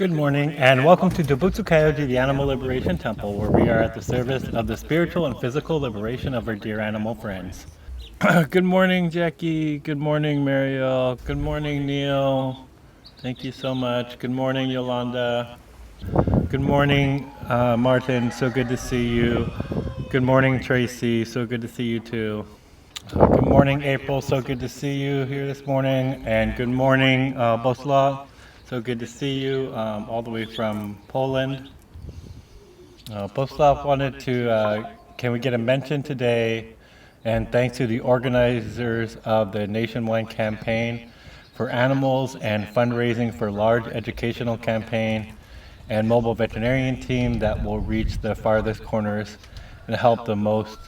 Good morning, and welcome to Dobutsu-Kyoji, the Animal Liberation Temple, where we are at the service of the spiritual and physical liberation of our dear animal friends. Good morning, Jackie. Good morning, Mariel. Good morning, Neil. Thank you so much. Good morning, Yolanda. Good morning, Martin. So good to see you. Good morning, Tracy. So good to see you too. Good morning, April. So good to see you here this morning. And good morning, Boslav. So good to see you all the way from Poland. Boslav wanted to, can we get a mention today? And thanks to the organizers of the nationwide campaign for animals and fundraising for large educational campaign and mobile veterinarian team that will reach the farthest corners and help those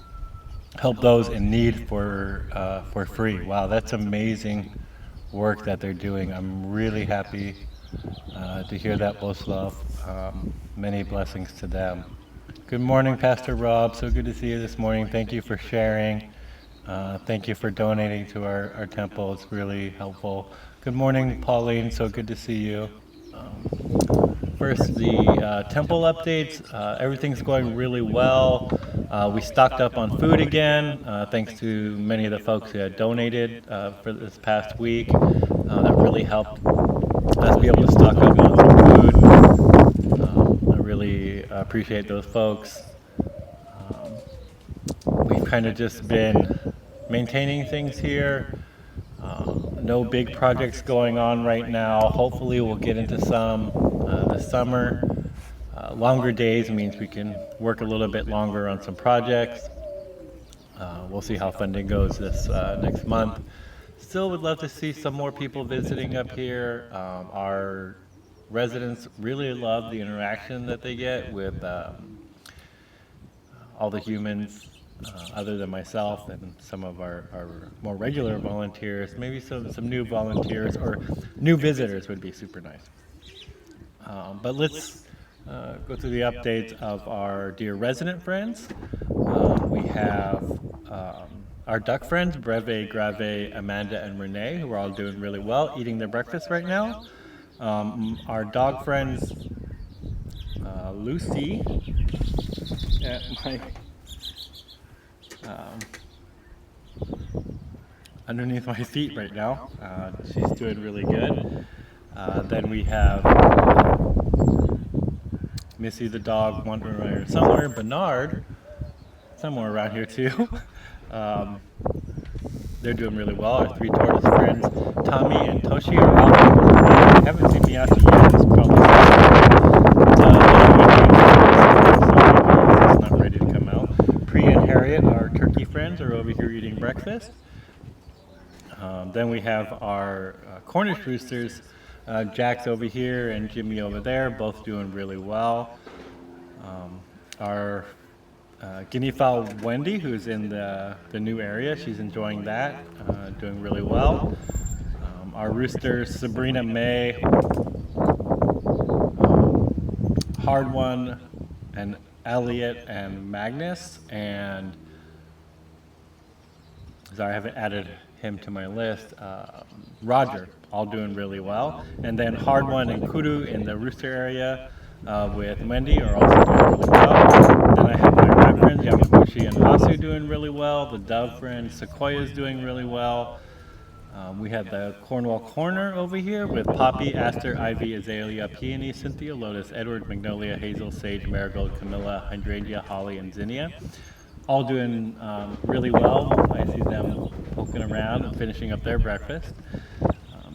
in need for free. Wow, that's amazing work that they're doing. I'm really happy to hear that, Boslav. Many blessings to them. Good morning, Pastor Rob. So good to see you this morning. Thank you for sharing. Thank you for donating to our temple. It's really helpful. Good morning, Pauline. So good to see you. First, the temple updates. Everything's going really well. We stocked up on food again, thanks to many of the folks who had donated for this past week. That really helped us be able to stock up on some food. I really appreciate those folks. We've kind of just been maintaining things here. No big projects going on right now. Hopefully we'll get into some this summer. Longer days means we can work a little bit longer on some projects. We'll see how funding goes this next month. Still would love to see some more people visiting up here. Our residents really love the interaction that they get with all the humans, other than myself and some of our more regular volunteers. Maybe some new volunteers or new visitors would be super nice. But let's go through the updates of our dear resident friends. We have our duck friends, Breve, Grave, Amanda, and Renee, who are all doing really well, eating their breakfast right now. Our dog friends, Lucy, at my underneath my feet right now. She's doing really good. Then we have Missy the dog wandering around somewhere. Bernard, somewhere around here too. They're doing really well. Our three tortoise friends, Tommy and Toshi, are out. They haven't seen me after yet. It's probably it's not ready to come out. Priya and Harriet, our turkey friends, are over here eating breakfast. Then we have our Cornish roosters, Jack's over here and Jimmy over there, both doing really well. Our guinea fowl Wendy, who's in the new area, she's enjoying that, doing really well. Our roosters Sabrina May, Hard One, and Elliot and Magnus, and sorry, I haven't added him to my list. Roger, all doing really well. And then Hard One and Kudu in the rooster area with Wendy are also doing really well. Then I have my rat friends, Yamaguchi and Hasu, doing really well. The dove friend, Sequoia, is doing really well. We have the Cornwall Corner over here with Poppy, Aster, Ivy, Azalea, Peony, Cynthia, Lotus, Edward, Magnolia, Hazel, Sage, Marigold, Camilla, Hydrangea, Holly, and Zinnia. All doing really well. I see them poking around and finishing up their breakfast.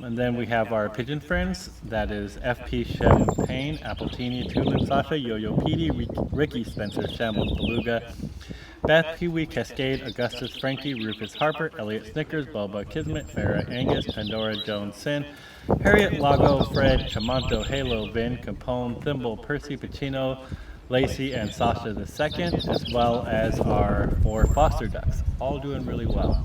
And then we have our pigeon friends. That is FP Champagne, Appletini, Tulin, Sasha, Yo-Yo Petey, Ricky, Spencer, Shambles, Beluga, Beth, Pee-wee, Cascade, Augustus, Frankie, Rufus, Harper, Elliot, Snickers, Bubba, Kismet, Farah, Angus, Pandora, Jones, Sin, Harriet, Lago, Fred, Chamanto, Halo, Vin, Capone, Thimble, Percy, Pacino, Lacey, and Sasha II, as well as our 4 foster ducks, all doing really well.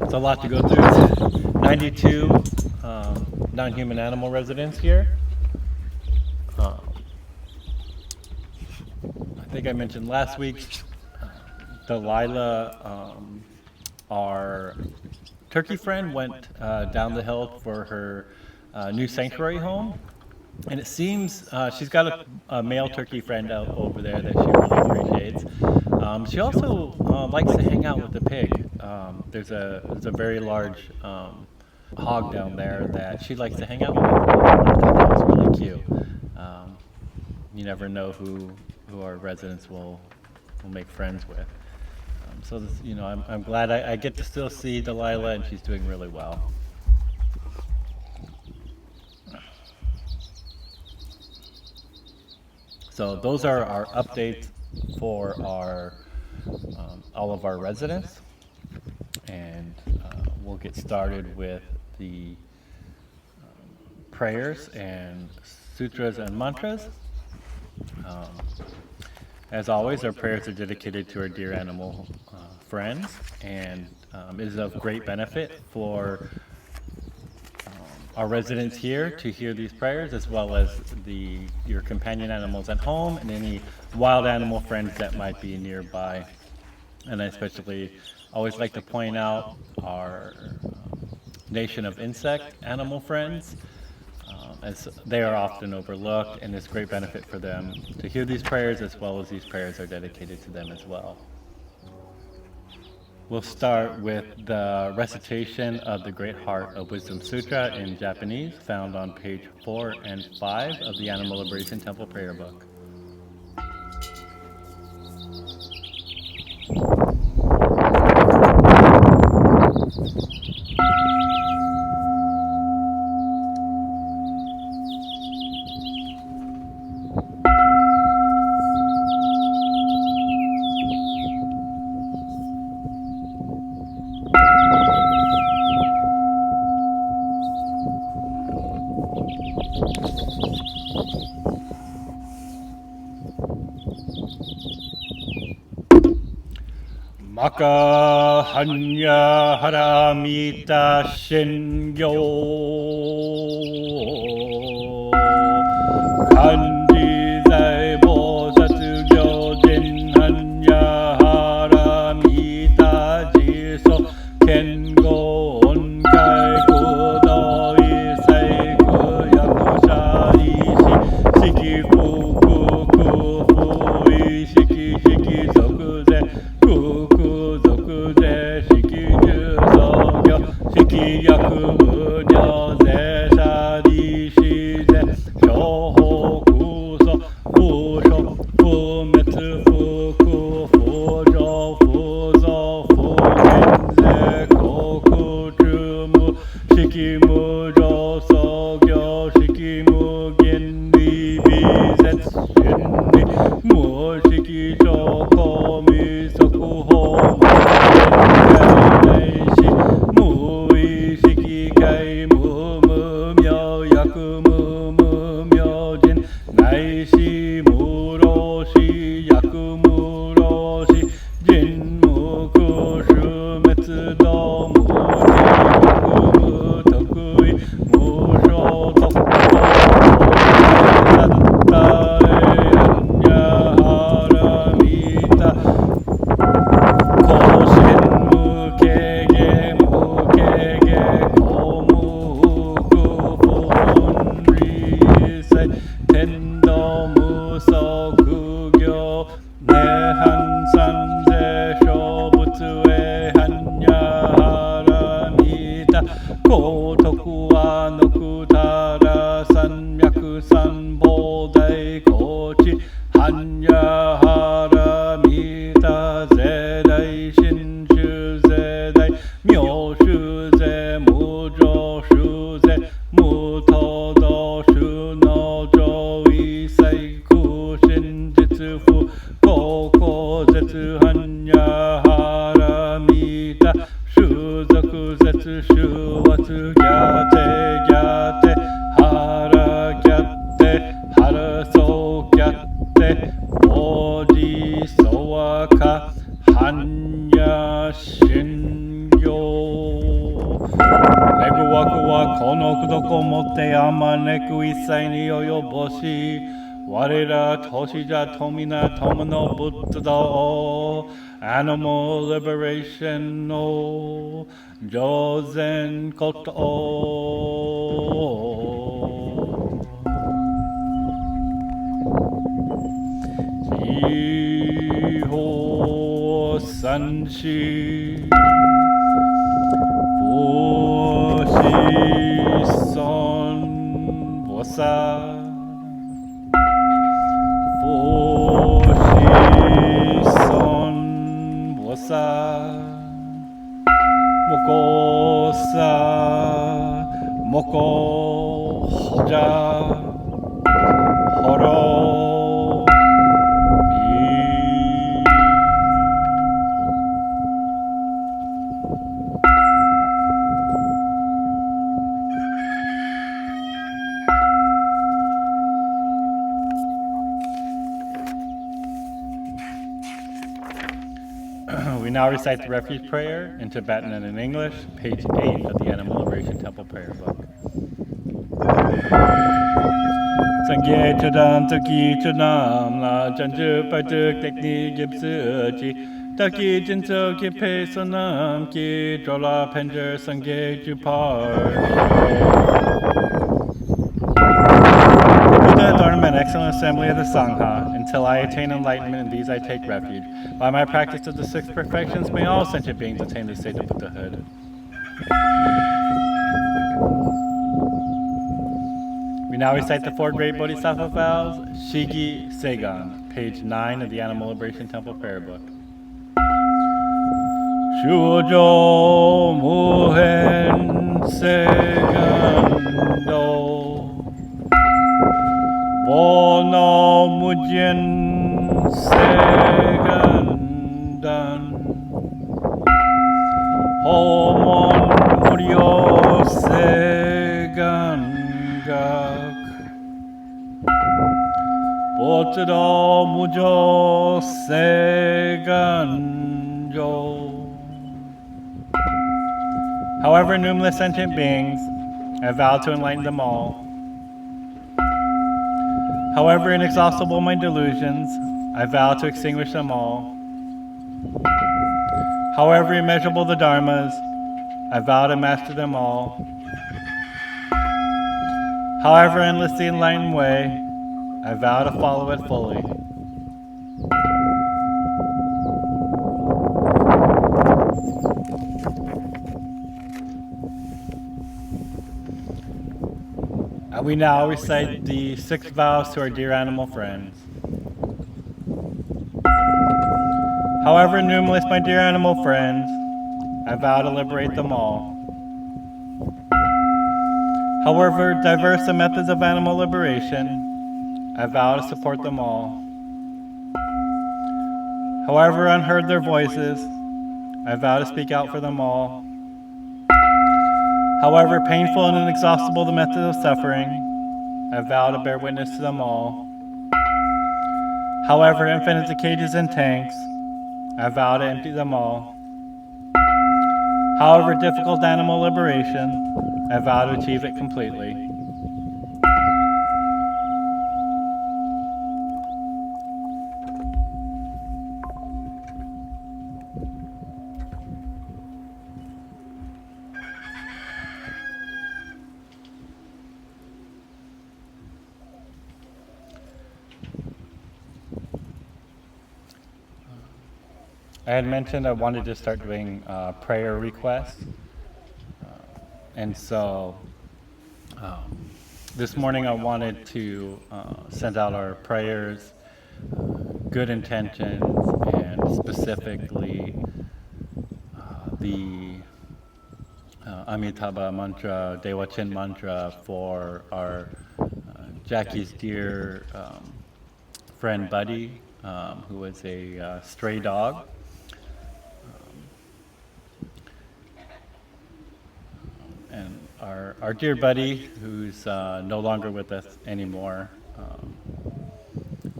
It's a lot to go through. 92 non-human animal residents here. I think I mentioned last week, Delilah, our turkey friend, went down the hill for her new sanctuary home. And it seems she's got a male turkey friend out over there that she really appreciates. She also likes to hang out with the pig. There's a very large hog down there that she likes to hang out with. I thought that was really cute. Um, you never know who our residents will make friends with. So this, I'm glad I get to still see Delilah, and she's doing really well. So those are our updates for our all of our residents, and we'll get started with the prayers and sutras and mantras. Um, as always, our prayers are dedicated to our dear animal friends, and it is of great benefit for our residents here to hear these prayers, as well as your companion animals at home and any wild animal friends that might be nearby. And I especially always like to point out our nation of insect animal friends, as they are often overlooked, and it's great benefit for them to hear these prayers, as well as these prayers are dedicated to them as well. We'll start with the recitation of the Great Heart of Wisdom Sutra in Japanese, found on page 4 and 5 of the Animal Liberation Temple Prayer Book. Maka hanya haramita shingyo kanji zai bosatsu gyojin hanya haramita jiso kengo onkai kudoi seiku yakusha ishi shiki fuku kufu ishiki shiki sokuze Shiki yaku bunyo ze shari shi ze shoho kuso fusho fumetsu fuku fujo fuzo fugenze koku chumu shiki mujo sogyo shiki mugen bizetsu shunni mu shiki shoko misoku ho Toshija Tomina Tomono Buddha o Animal Liberation no Jozen Koto o Miho Sanshi Boshi Son Bosa Boshi Son Bosa Mokosa Moko Hoja Horo We now recite the refuge prayer in Tibetan and in English, page 8 of the Animal Liberation Temple Prayer Book. Sangye chudam taki chudam la chanchu patuk tekni gipsu chi taki jinso ki pe sonam ki drola penjer sangye jupar. Buddha, Dharma, and excellent assembly of the Sangha, until I attain enlightenment, in these I take refuge. By my practice of the six perfections, may all sentient beings attain the state of Buddhahood. We now recite the four great Bodhisattva vows, Shigi Seigan, page 9 of the Animal Liberation Temple Prayer Book. Shujo Muhen Segando Bono Mujin Segandan Homon Muryo Segangak Botudo Mujo Seganjo. However numerous sentient beings, I vow to enlighten them all. However inexhaustible my delusions, I vow to extinguish them all. However immeasurable the dharmas, I vow to master them all. However endless the enlightened way, I vow to follow it fully. We now recite the 6 vows to our dear animal friends. However numerous my dear animal friends, I vow to liberate them all. However diverse the methods of animal liberation, I vow to support them all. However unheard their voices, I vow to speak out for them all. However painful and inexhaustible the method of suffering, I vow to bear witness to them all. However infinite the cages and tanks, I vow to empty them all. However difficult animal liberation, I vow to achieve it completely. I had mentioned I wanted to start doing prayer requests. And so this morning I wanted to send out our prayers, good intentions, and specifically the Amitabha mantra, Dewachin mantra for our Jackie's dear friend Buddy, who was a stray dog. And our dear Buddy, who's no longer with us anymore,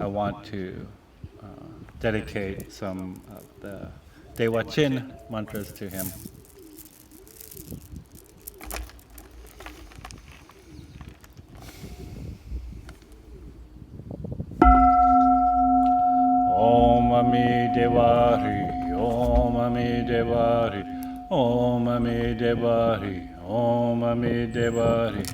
I want to dedicate some of the Dewachin mantras to him. Om Ami Devari, Om Ami Devari, Om Ami Devari, Om Ami Devari,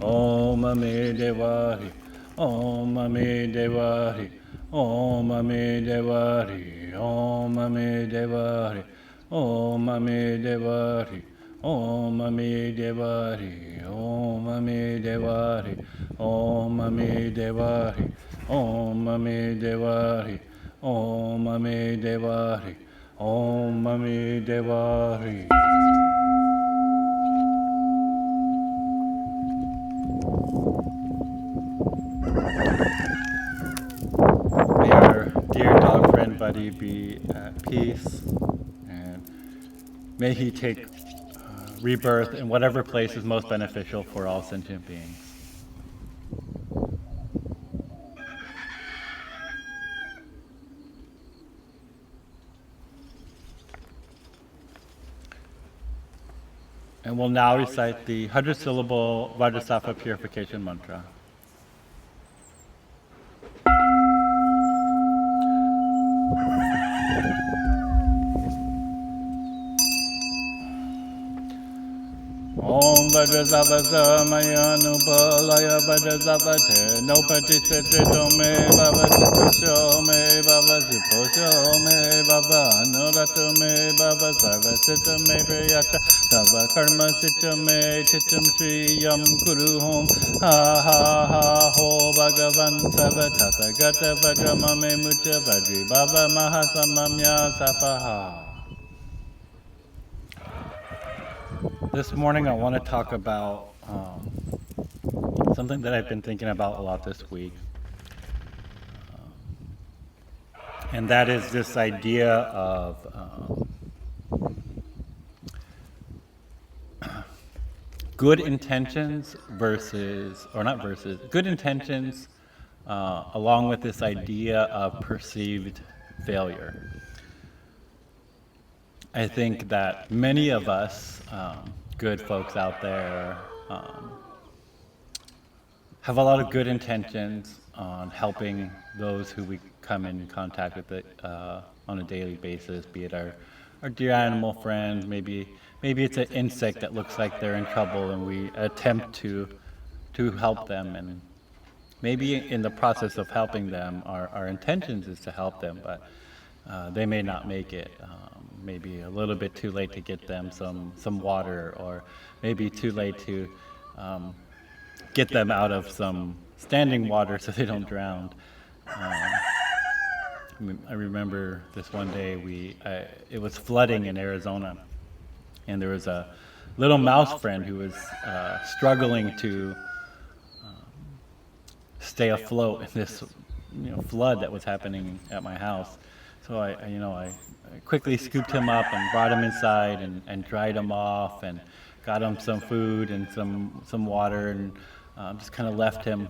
Om Ami Devari, Om Ami Devari, Om Mami Devari, Om Mami Devari, Om Mami Devari, Om Mami Devari, Om Mami Devari, Om Mami Devari, Om Mami Devari, Om Mami Devari, Om Mami Devari. May our dear dog friend Buddy be at peace, and may he take rebirth in whatever place is most beneficial for all sentient beings. And we'll now recite the 100-syllable Vajrasattva purification mantra. Om Vajrasattva Maya Nupalaya Vajrasattva Nopatisatito Me Baba Siposho Me Baba Siposho Me Baba Anurato Me Baba Sarva Sita Me Priyata Sava Karma Sita Me Chitam Sri Yam Kuru Hom Ha Ha Ha Ho Bhagavan Sava Tathagata Vajrama Me Mucha Vajri Baba Mahasamamya Sapaha. This morning I want to talk about something that I've been thinking about a lot this week. And that is this idea of good intentions good intentions along with this idea of perceived failure. I think that many of us, good folks out there, have a lot of good intentions on helping those who we come in contact with on a daily basis, be it our dear animal friends, maybe it's an insect that looks like they're in trouble and we attempt to help them, and maybe in the process of helping them, our intentions is to help them, but they may not make it. Maybe a little bit too late to get them some water, or maybe too late to get them out of some standing water so they don't drown. I remember this one day it was flooding in Arizona, and there was a little mouse friend who was struggling to stay afloat in this flood that was happening at my house. So I quickly scooped him up and brought him inside and dried him off and got him some food and some water, and just kind of left him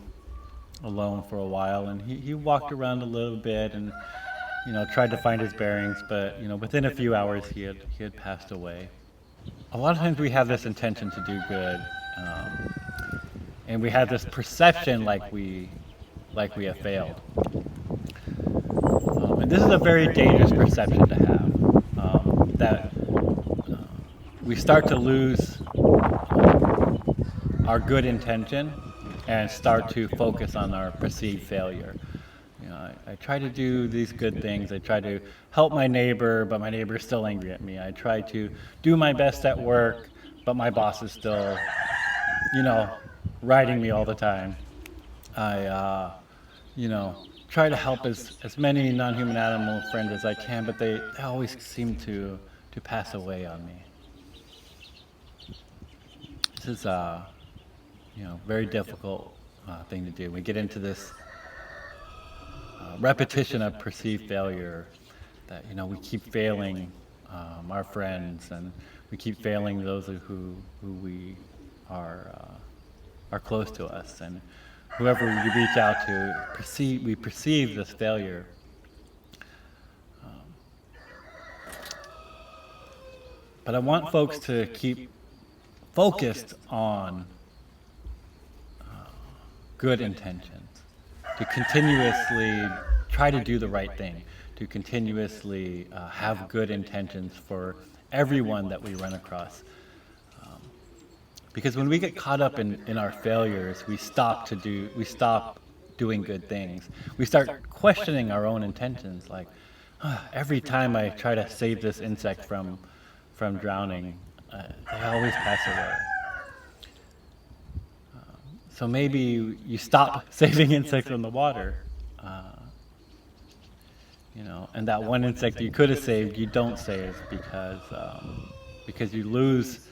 alone for a while. And he walked around a little bit and tried to find his bearings, but within a few hours he had passed away. A lot of times we have this intention to do good, and we have this perception like we have failed. And this is a very dangerous perception to have, that we start to lose our good intention and start to focus on our perceived failure. I try to do these good things. I try to help my neighbor, but my neighbor is still angry at me. I try to do my best at work, but my boss is still, riding me all the time. I, try to help as many non-human animal friends as I can, but they always seem to pass away on me. This is a very difficult thing to do. We get into this repetition of perceived failure, that we keep failing our friends, and we keep failing those who we are close to us, and whoever we reach out to, we perceive this failure. But I want folks to keep focused on good intentions, to continuously try to do the right thing, to continuously have good intentions for everyone that we run across. Because when we get caught up in our failures, we stop doing good things. We start questioning our own intentions, like, every time I try to save this insect from drowning, they always pass away. So maybe you stop saving insects from the water, and that one insect you could have saved, you don't save because you lose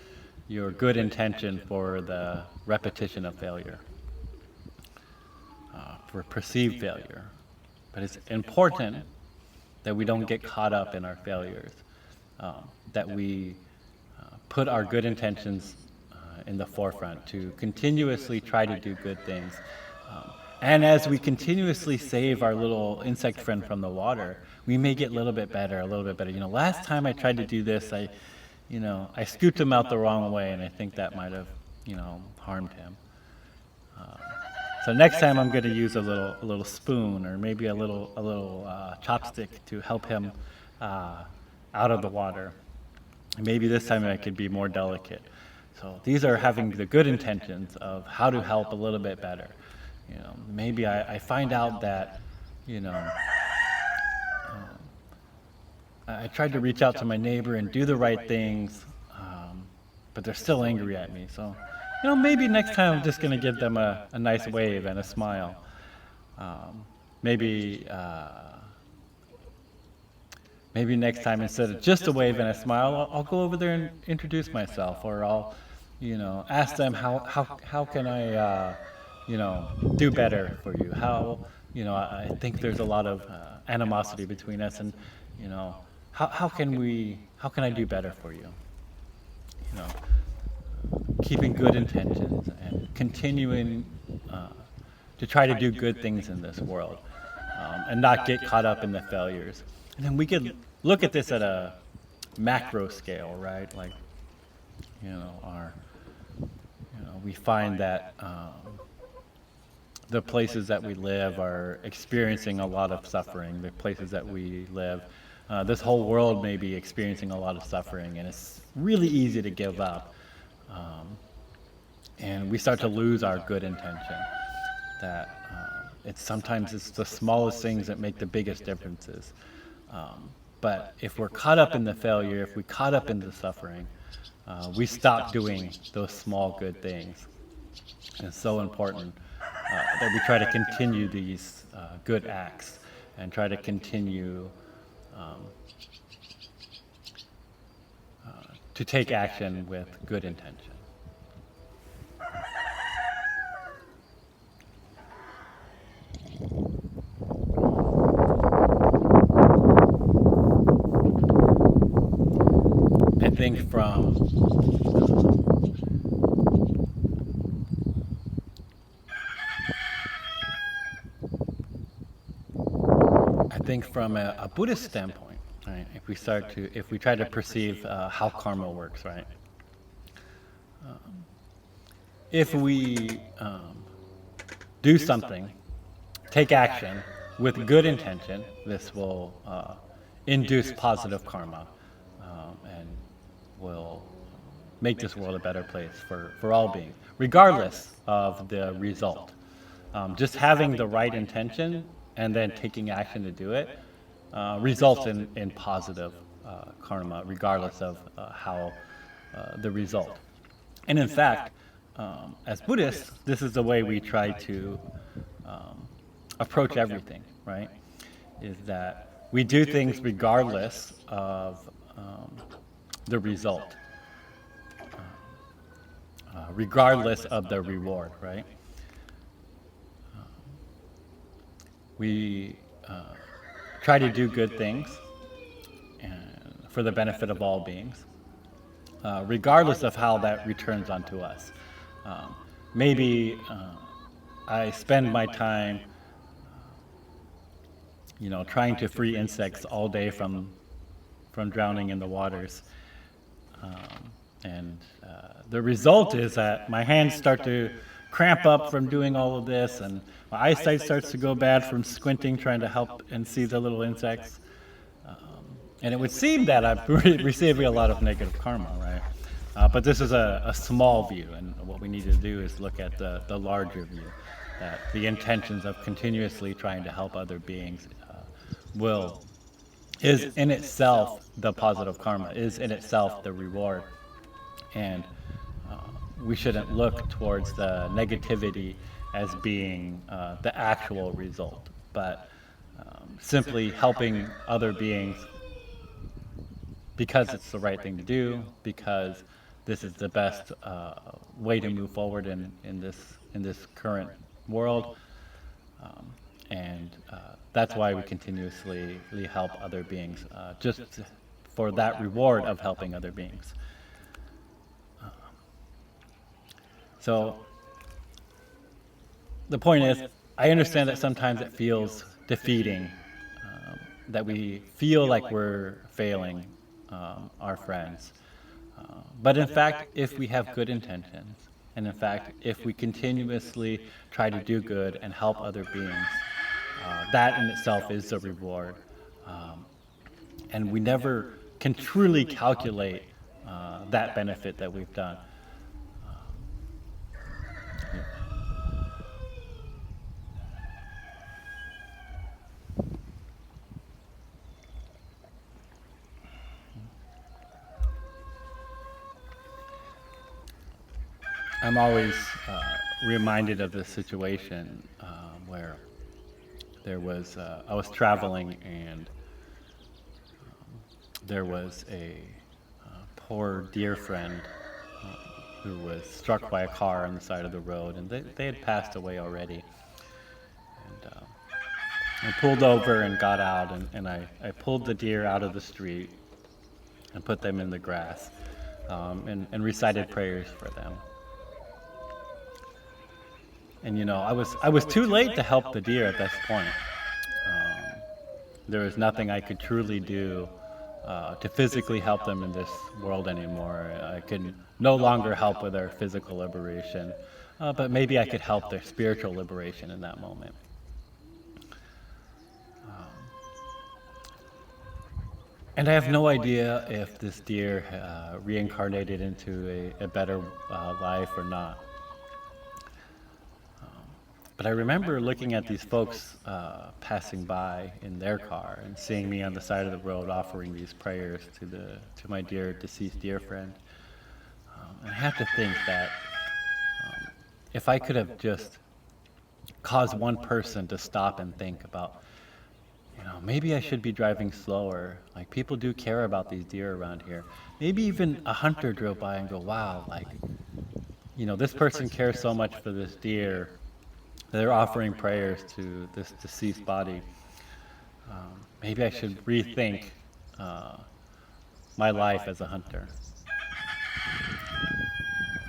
your good intention for the repetition of failure, for perceived failure. But it's important that we don't get caught up in our failures, that we put our good intentions in the forefront to continuously try to do good things. And as we continuously save our little insect friend from the water, we may get a little bit better. Last time I tried to do this, I scooped him out the wrong way, and I think that might have, harmed him. So next time I'm going to use a little spoon, or maybe a little chopstick to help him out of the water. And maybe this time I could be more delicate. So these are having the good intentions of how to help a little bit better. Maybe I find out that, I tried to reach out to my neighbor and do the right things, but they're still angry at me. So, maybe next time I'm just going to give them a nice wave and a smile. Maybe next time, instead of just a wave and a smile, I'll go over there and introduce myself, or I'll, ask them how can I, do better for you? I think there's a lot of animosity between us, and how can I do better for you? Keeping good intentions and continuing to try to do good things in this world, and not get caught up in the failures. And then we could look at this at a macro scale, right? Like, we find that the places that we live are experiencing a lot of suffering. The places that we live, this whole world may be experiencing a lot of suffering, and it's really easy to give up. And we start to lose our good intention. That sometimes it's the smallest things that make the biggest differences. But if we're caught up in the failure, if we caught up in the suffering, we stop doing those small good things. And it's so important that we try to continue these good acts and try to continue to take action with good intention. I think from a Buddhist standpoint, right? If we try to perceive how karma works, right? If we do something, take action with good intention, this will induce positive karma, and will make this world a better place for all beings, regardless of the result. Just having the right intention and then taking action to do it results in positive karma, regardless of how the result. And in fact, as Buddhists, this is the way we try to approach everything, right? Is that we do things regardless of the result, regardless of the reward, right? We try to do good things and for the benefit of all beings, regardless of how that returns onto us. Maybe I spend my time, trying to free insects all day from drowning in the waters, and the result is that my hands start to cramp up from doing all of this, and my eyesight starts to go bad from squinting, trying to help and see the little insects. And it would seem that I'm receiving a lot of negative karma, right? But this is a small view, and what we need to do is look at the larger view. that the intentions of continuously trying to help other beings will is in itself the positive karma, is in itself the reward. And we shouldn't look towards the negativity as being the actual result, but simply helping other beings because it's the right thing to do, because this is the best way to move forward in this current world, and that's why we continuously help other beings, just for that reward of helping other beings. So the point is, I understand that sometimes it feels defeating, that we feel like we're failing our friends. But in fact, if we have good intentions, and in fact, if we continuously try to do good and help other beings, that in itself is a reward. And we never can truly calculate that benefit that we've done. I'm always reminded of this situation where there was, I was traveling, and there was a poor dear friend who was struck by a car on the side of the road, and they had passed away already. And I pulled over and got out, and I pulled the deer out of the street and put them in the grass, and recited prayers for them. And I was too late to help the deer at this point. There was nothing I could truly do to physically help them in this world anymore. I could no longer help with their physical liberation, but maybe I could help their spiritual liberation in that moment. And I have no idea if this deer reincarnated into a better life or not. But I remember looking at these folks passing by in their car and seeing me on the side of the road offering these prayers to my dear deceased dear friend. And I have to think that if I could have just caused one person to stop and think about, maybe I should be driving slower. Like, people do care about these deer around here. Maybe even a hunter drove by and go, wow, this person cares so much for this deer. They're offering prayers to this deceased body. Maybe I should rethink my life as a hunter.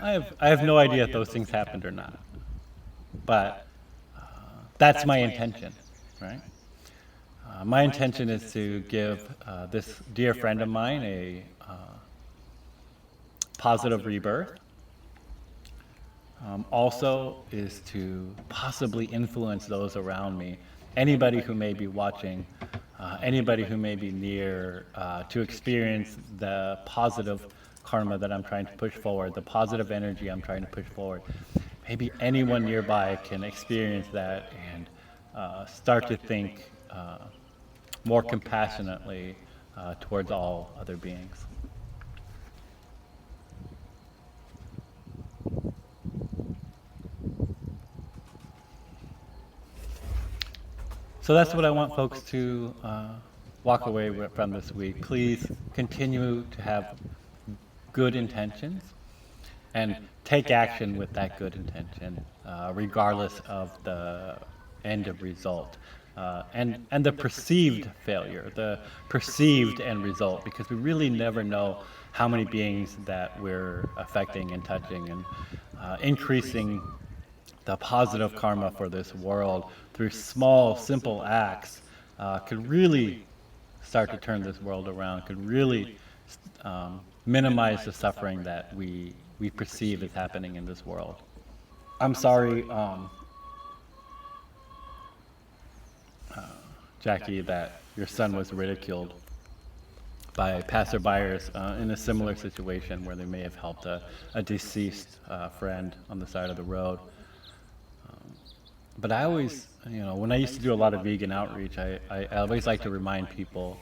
I have no idea if those things happened or not, but that's my intention, right? My intention is to give this dear friend of mine a positive rebirth. Also is to possibly influence those around me, anybody who may be watching, anybody who may be near, to experience the positive karma that I'm trying to push forward, the positive energy I'm trying to push forward. Maybe anyone nearby can experience that and start to think more compassionately towards all other beings. So that's what I want folks to walk away from this week. Please continue to have good intentions and take action with that good intention, regardless of the end of result. And the perceived failure, the perceived end result, because we really never know how many beings that we're affecting and touching, and increasing the positive karma for this world through small, simple acts could really start to turn this world around, could really minimize the suffering that we perceive as happening in this world. I'm sorry, Jackie, that your son was ridiculed by passerbyers in a similar situation where they may have helped a deceased friend on the side of the road. But I always, when I used to do a lot of vegan outreach, I always like to remind people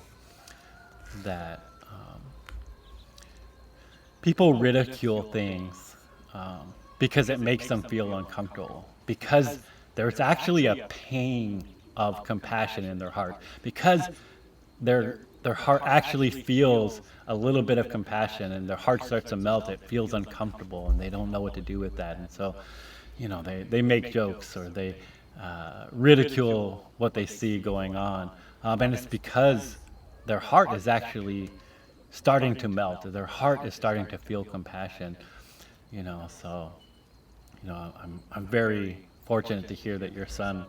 that people ridicule things because it makes them feel uncomfortable, because there's actually a pain of compassion in their heart, because their heart actually feels a little bit of compassion and their heart starts to melt. It feels uncomfortable and they don't know what to do with that. And so, they make jokes or they ridicule what they see going on. And it's because their heart is actually starting to melt. Their heart is starting to feel compassion. So, I'm very fortunate to hear that your son,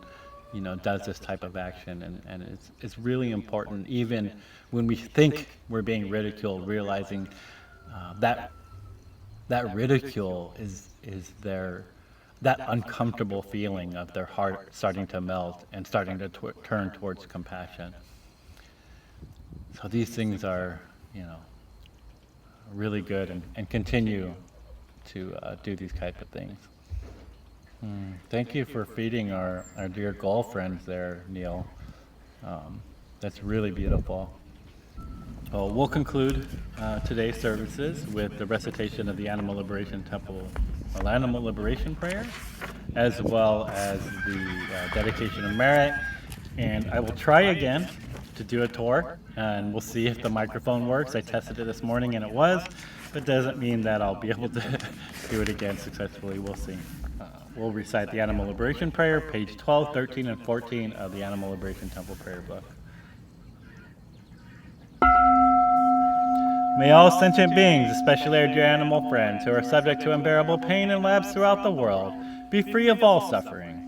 does this type of action, and it's really important, even when we think we're being ridiculed, realizing that ridicule is that uncomfortable feeling of their heart starting to melt and starting to turn towards compassion. So these things are, really good, and continue to do these type of things. Thank you for feeding our dear girlfriends there, Neil. That's really beautiful. Well, we'll conclude today's services with the recitation of the Animal Liberation Temple, or Animal Liberation Prayer, as well as the dedication of merit. And I will try again to do a tour, and we'll see if the microphone works. I tested it this morning and it was, but doesn't mean that I'll be able to do it again successfully. We'll see. We'll recite the Animal Liberation Prayer, page 12, 13, and 14 of the Animal Liberation Temple Prayer Book. May all sentient beings, especially our dear animal friends who are subject to unbearable pain in labs throughout the world, be free of all suffering.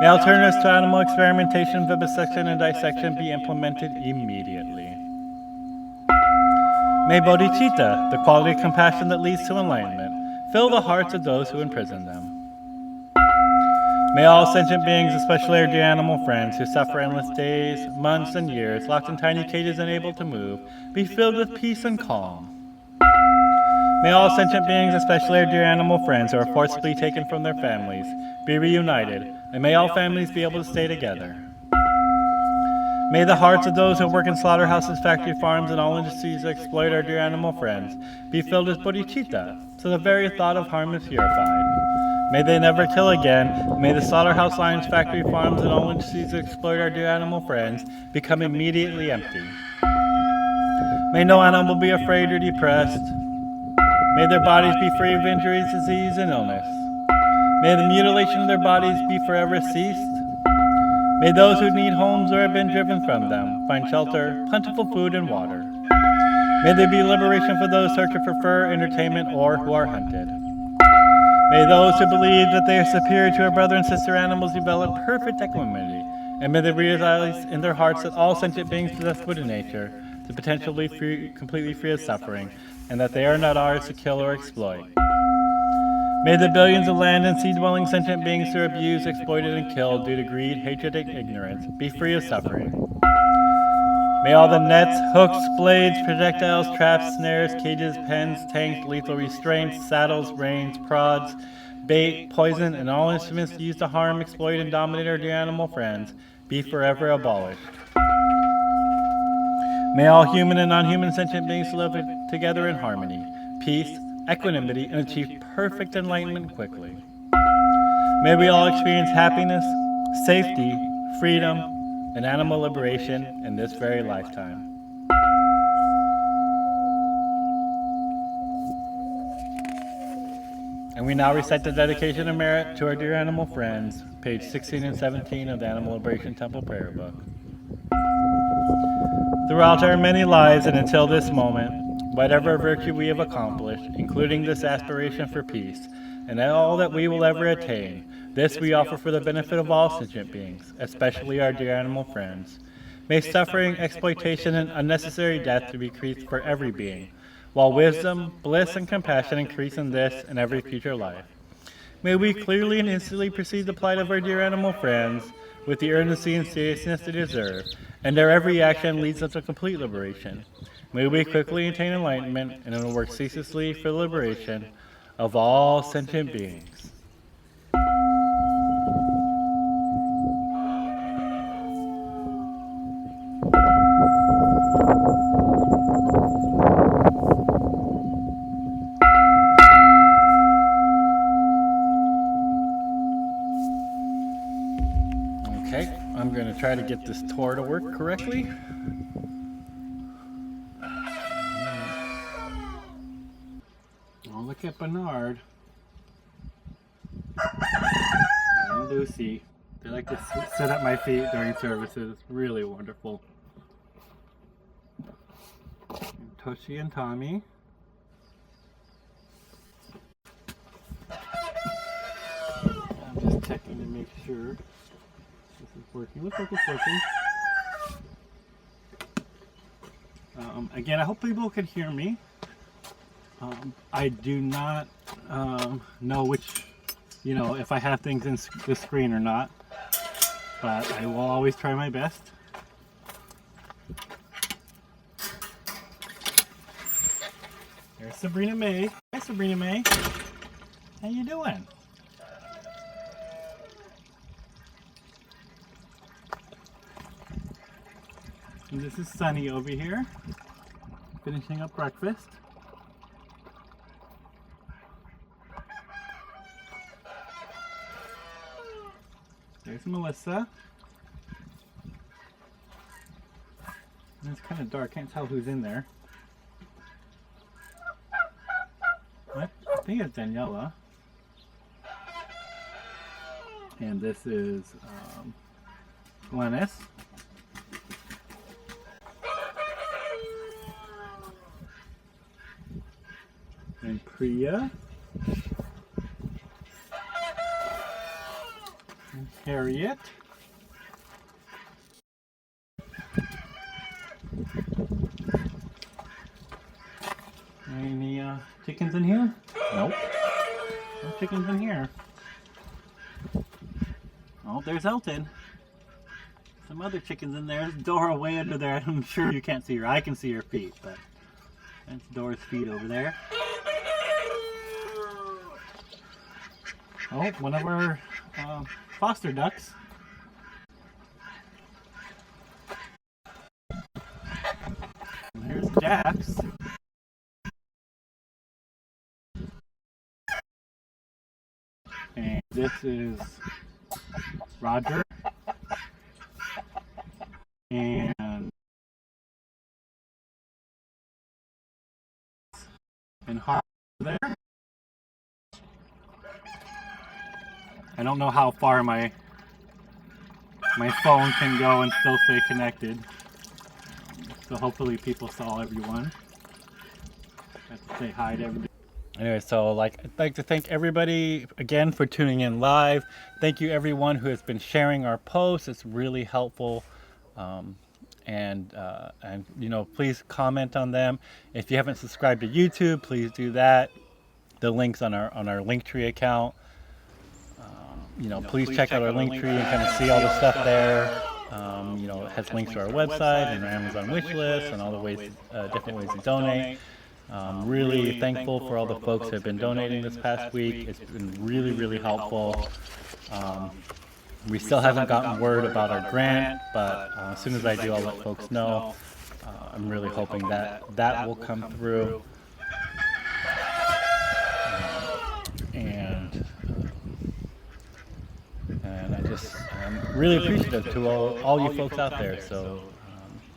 May alternatives to animal experimentation, vivisection, and dissection be implemented immediately. May bodhicitta, the quality of compassion that leads to enlightenment, fill the hearts of those who imprison them. May all sentient beings, especially our dear animal friends who suffer endless days, months, and years, locked in tiny cages unable to move, be filled with peace and calm. May all sentient beings, especially our dear animal friends who are forcibly taken from their families, be reunited, and may all families be able to stay together. May the hearts of those who work in slaughterhouses, factory farms, and all industries that exploit our dear animal friends be filled with bodhicitta, so the very thought of harm is purified. May they never kill again. May the slaughterhouse lines, factory farms, and all industries that exploit our dear animal friends become immediately empty. May no animal be afraid or depressed. May their bodies be free of injuries, disease, and illness. May the mutilation of their bodies be forever ceased. May those who need homes or have been driven from them find shelter, plentiful food, and water. May there be liberation for those searching for fur, entertainment, or who are hunted. May those who believe that they are superior to our brother and sister animals develop perfect equanimity, and may they realize in their hearts that all sentient beings possess Buddha nature, to potentially completely free of suffering, and that they are not ours to kill or exploit. May the billions of land and sea-dwelling sentient beings who are abused, exploited, and killed due to greed, hatred, and ignorance be free of suffering. May all the nets, hooks, blades, projectiles, traps, snares, cages, pens, tanks, lethal restraints, saddles, reins, prods, bait, poison, and all instruments used to harm, exploit, and dominate our dear animal friends be forever abolished. May all human and non-human sentient beings live together in harmony, peace, equanimity, and achieve perfect enlightenment quickly. May we all experience happiness, safety, freedom, and animal liberation in this very lifetime. And we now recite the dedication of merit to our dear animal friends, page 16 and 17 of the Animal Liberation Temple Prayer Book. Throughout our many lives and until this moment, whatever virtue we have accomplished, including this aspiration for peace, and all that we will ever attain, this we offer for the benefit of all sentient beings, especially our dear animal friends. May suffering, exploitation, and unnecessary death decrease for every being, while wisdom, bliss, and compassion increase in this and every future life. May we clearly and instantly perceive the plight of our dear animal friends with the urgency and seriousness they deserve, and their every action leads us to complete liberation. May we quickly attain enlightenment and work ceaselessly for the liberation of all sentient beings. try to get this tour to work correctly. Oh, look at Bernard and Lucy. They like to sit at my feet during services. It's really wonderful. And Toshi and Tommy. I'm just checking to make sure this is working. Looks like it's working. Again, I hope people can hear me. I do not know which, if I have things in the screen or not, but I will always try my best. There's Sabrina May. Hi, Sabrina May. How you doing? And this is Sunny over here, finishing up breakfast. There's Melissa. And it's kind of dark, can't tell who's in there. I think it's Daniela. And this is Glennis. And Priya. And Harriet. Any chickens in here? Nope. No chickens in here. Oh, there's Elton. Some other chickens in there. There's Dora way under there. I'm sure you can't see her. I can see her feet, but that's Dora's feet over there. Oh, one of our foster ducks. And here's Jax. And this is Roger. And Hart there. I don't know how far my phone can go and still stay connected. So hopefully people saw everyone. I have to say hi to everybody. Anyway, so I'd like to thank everybody again for tuning in live. Thank you everyone who has been sharing our posts. It's really helpful. And please comment on them. If you haven't subscribed to YouTube, please do that. The link's on our Linktree account. Please check out our Linktree and kind of see all the stuff there. It has links to our website and our Amazon wish list and all the ways, different ways to donate. Really thankful for all the folks who have been donating this past week. It's been really, really helpful. We still haven't gotten word about our grant, but as soon as I do, I'll let folks know. I'm really hoping that will come through. And I'm really appreciative to all you folks out there. So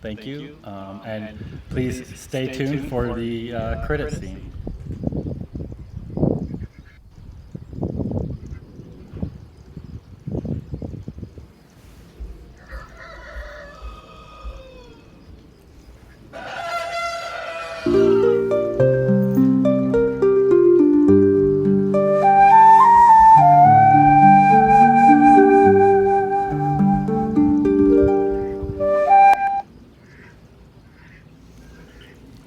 thank you. And please stay tuned for the credit scene.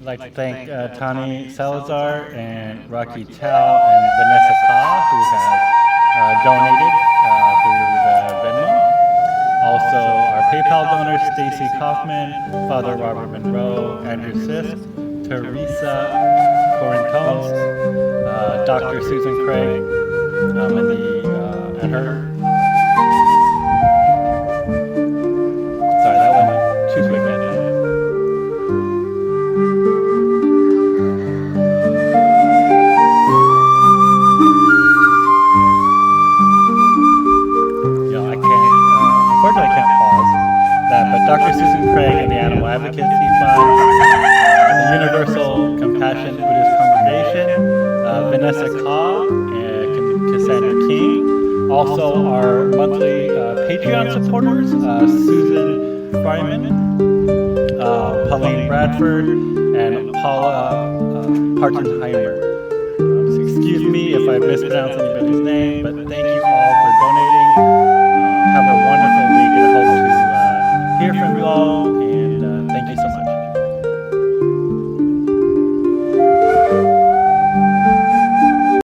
I'd like to thank Tani Salazar and Rocky Chow and Vanessa Ka, who have donated through the Venmo. Also, our PayPal donors, Stacy Kaufman, Father Robert Monroe, Andrew Sisk, Teresa Corintones, Dr. Susan Craig, and her. Sorry, that went too quick. Unfortunately, I can't pause. Compassion Buddhist Congregation, Vanessa Kaw, and Cassandra King. Also, our monthly Patreon supporters, Susan Fryman, Pauline Bradford, and Paula Partenheimer. Excuse me if I mispronounce anybody's name, but thank you all for donating. Have a wonderful